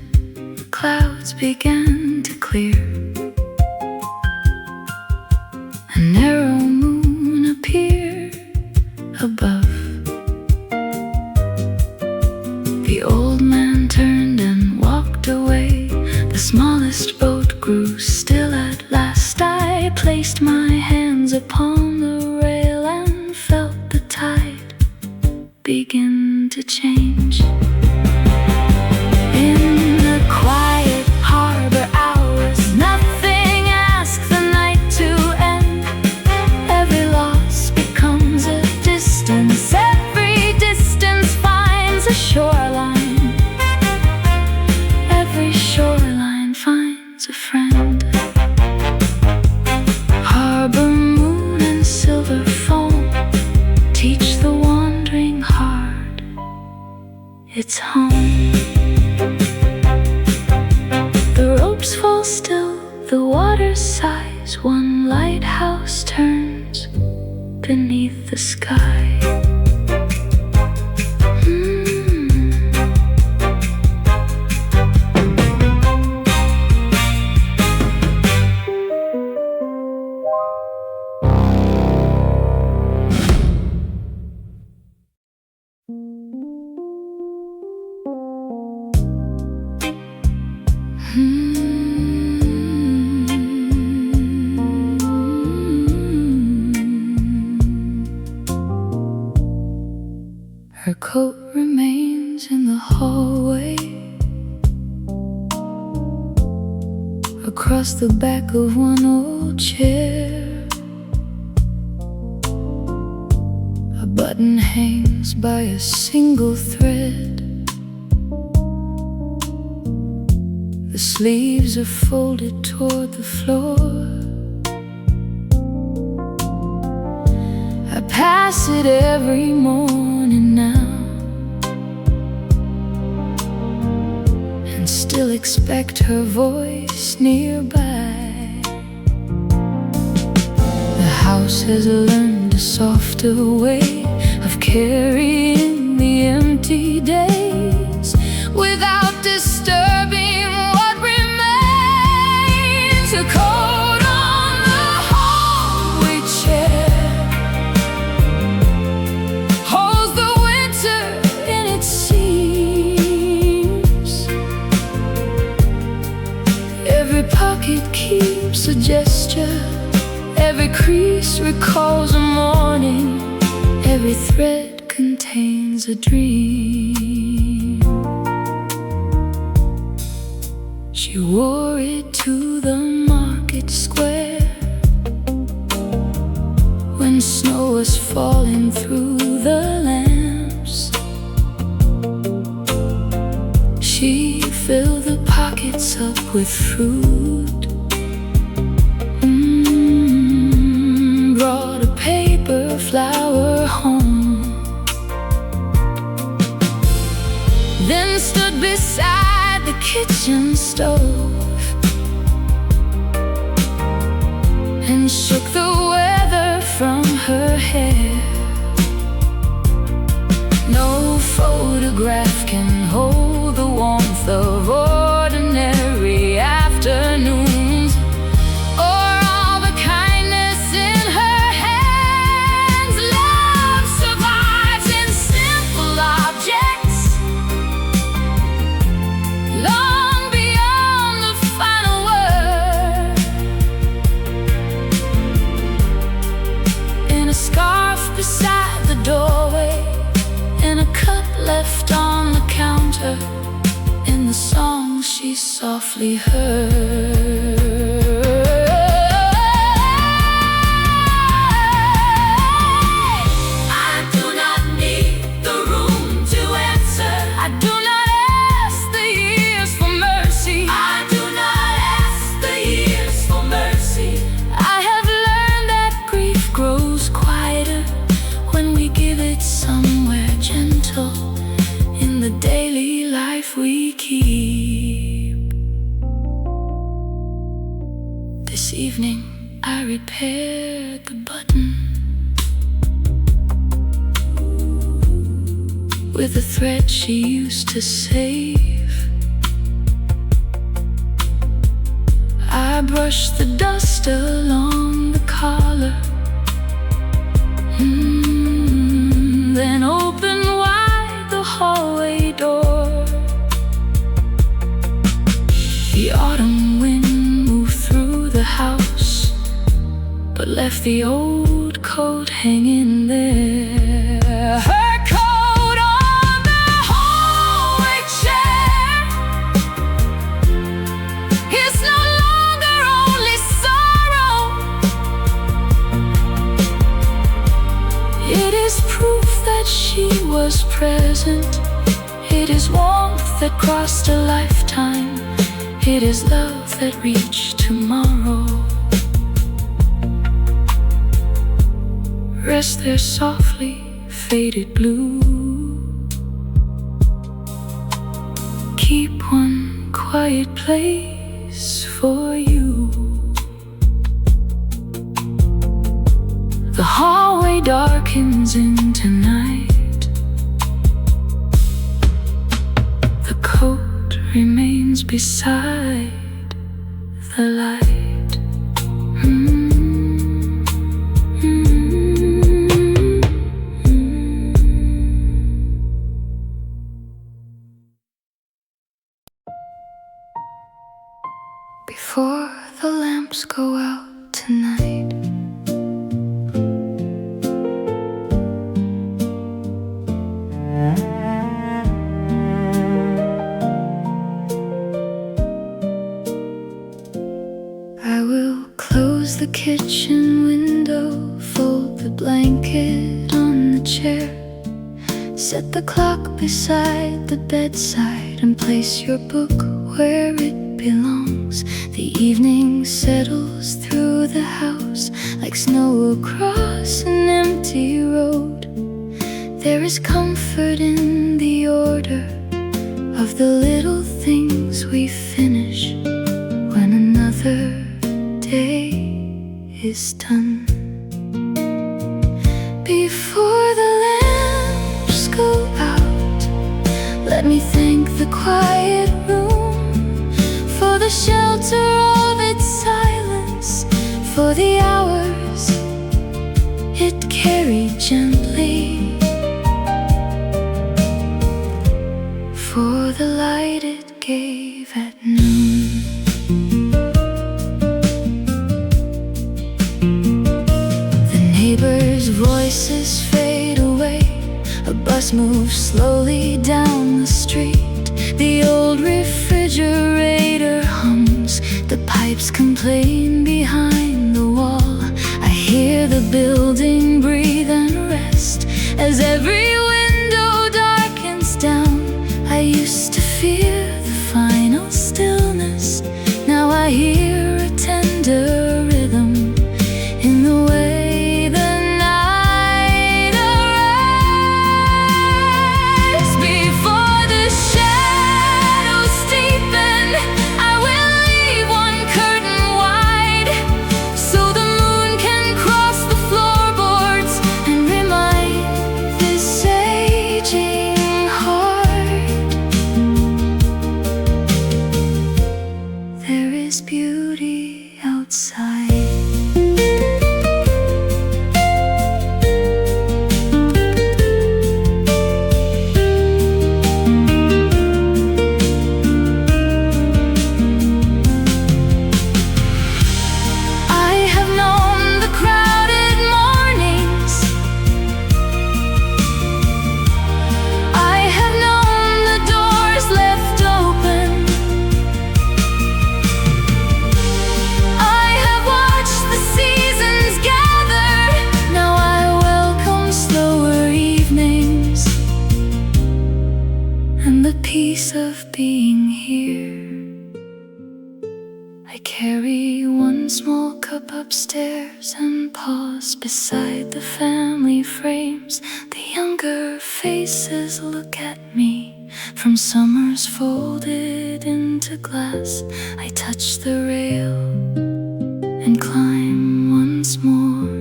the clouds began to clear. A narrow moon appeared above. The old man turned and walked away. The smallest boat grew still at last. I placed my hands upon the rail and felt the tide begin to change. In the quiet harbor hours, nothing asks the night to end. Every loss becomes a distance, every distance finds a shoreline, every shoreline finds a friend. Harbor moon and silver foam teach the wandering heart it's home. The ropes fall still, the water sighs. One lighthouse turns beneath the sky. Her coat remains in the hallway, across the back of one old chair. A button hangs by a single thread. The sleeves are folded toward the floor. I pass it every morning now, and still expect her voice nearby. The house has learned a softer way of carrying the empty days without disturbing what remains. A coat on the hallway chair holds the winter in its seams. Every pocket keeps a gesture, Every crease recalls a morning. Every thread contains a dream. She wore it to the market square when snow was falling through the lamps. She filled the pockets up with fruit, brought a paper flower home, then stood beside the kitchen stove and shook the weather from her hair. No photograph can hold the warmth of ordinary afternoons, or all the kindness in her hands. Love survives in simple objects, long beyond the final word. In a scarf beside the doorway, in a cup left on the counter, in the song she softly heard. I do not need the room to answer. I do not ask the years for mercy. I do not ask the years for mercy. I have learned that grief grows quieter when we give it somewhere gentle in the daily life we keep. This evening I repaired the button with a thread she used to save. I brushed the dust along the collar, then opened wide the hallway door. The autumn wind moved through the house, but left the old coat hanging there. Her coat on the hallway chair is no longer only sorrow. It is proof that she was present. It is warmth that crossed a lifetime. It is love that reached tomorrow. Rest there softly, faded blue. Keep one quiet place for you. The hallway darkens into night. The coat remains beside the light. Before the lamps go out tonight, I will close the kitchen window, fold the blanket on the chair, set the clock beside the bedside, and place your book where it belongs. The evening settles through the house like snow across an empty road. There is comfort in the order of the little things we finish when another day is done. Before the lamps go out, let me thank the quiet room for the shelter of its silence, for the hours it carried gently, for the light it gave at noon. neighbors complain behind the wall. I hear the building breathe and rest as every window darkens down. I used to fear the final stillness. Now I hear a tender rhythm in the way the night arrives. Before the shadows deepen, I will leave one curtain wide, so the moon can cross the floorboards and remind this aging heart there is beauty outside. Peace of being here. I carry one small cup upstairs and pause beside the family frames. The younger faces look at me from summers folded into glass. I touch the rail and climb once more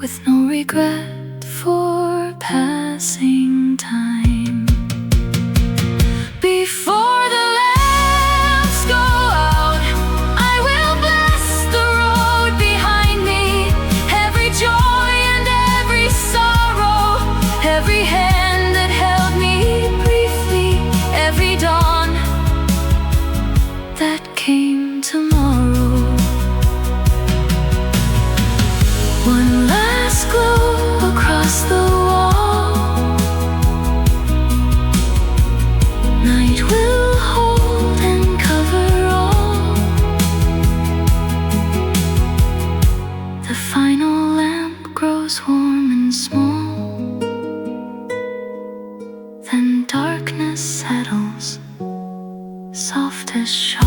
with no regret for passing time. Before the lamps go out, I will bless the road behind me. Every joy and every sorrow, every hand that held me briefly, every dawn that came tomorrow. One last glow across the wall. Night will hold and cover all. The final lamp grows warm and small. Then darkness settles, soft as shawl.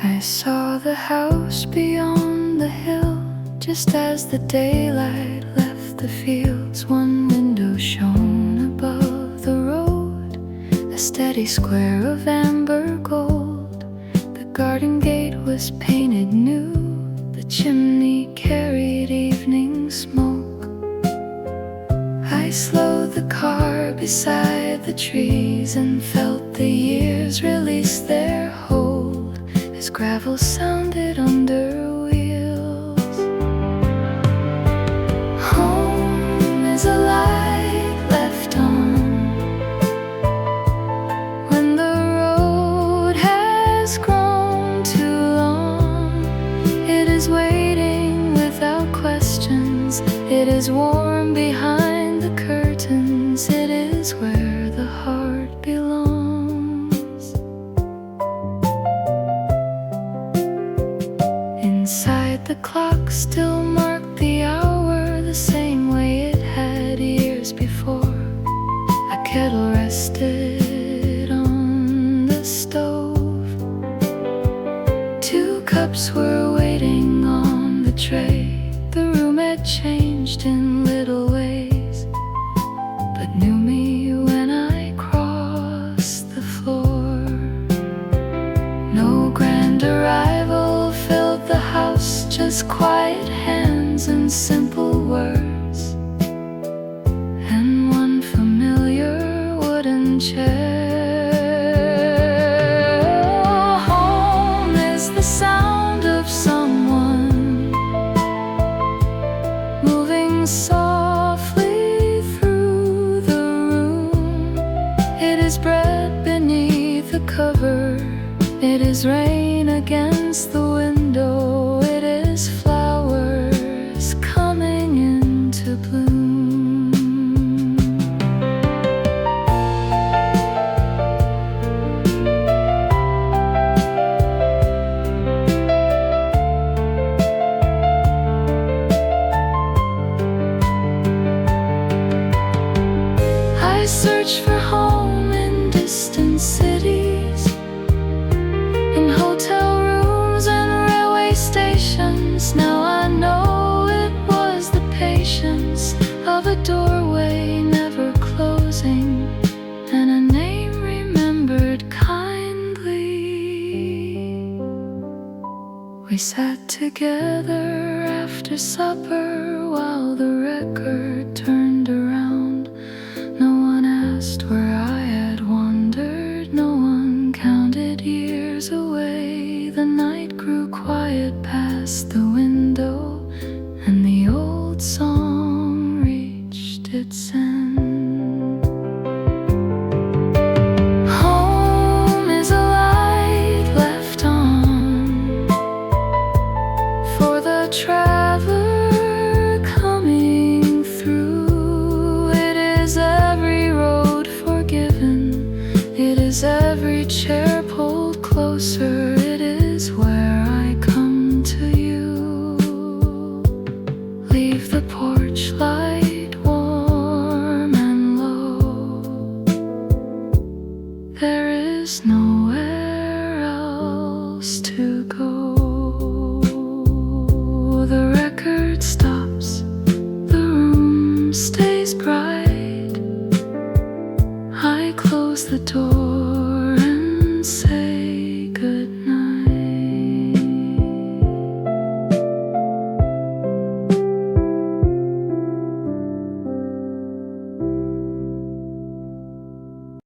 I saw the house beyond the hill, just as the daylight left the fields. One window shone above the road, a steady square of amber gold. The garden gate was painted new, the chimney carried evening smoke. I slowed the car beside the trees and felt the years release their hold as gravel sounded under wheels. Home is a light left on when the road has grown too long. It is waiting without questions. It is warm behind the curtains. It is where the heart belongs. Inside, the clock still marked the hour the same way it had years before. A kettle rested on the stove. Two cups were waiting on the tray. The room had changed in little ways, but knew me when I crossed the floor. No grand arrival filled the house, just quiet hands and simple words, and one familiar wooden chair. Home is is rain against the window, it is flowers coming into bloom. I search for home in distant cities, in hotel rooms and railway stations. Now I know it was the patience of a doorway never closing, and a name remembered kindly. We sat together after supper while the record turned around. No one asked where I had wandered, no one counted years away. The night grew quiet past the window, and the old song reached its end. Home is a light left on for the traveler coming through. It is every road forgiven, it is every chair pulled closer, it is where I come to you. Leave the porch light warm and low. There is no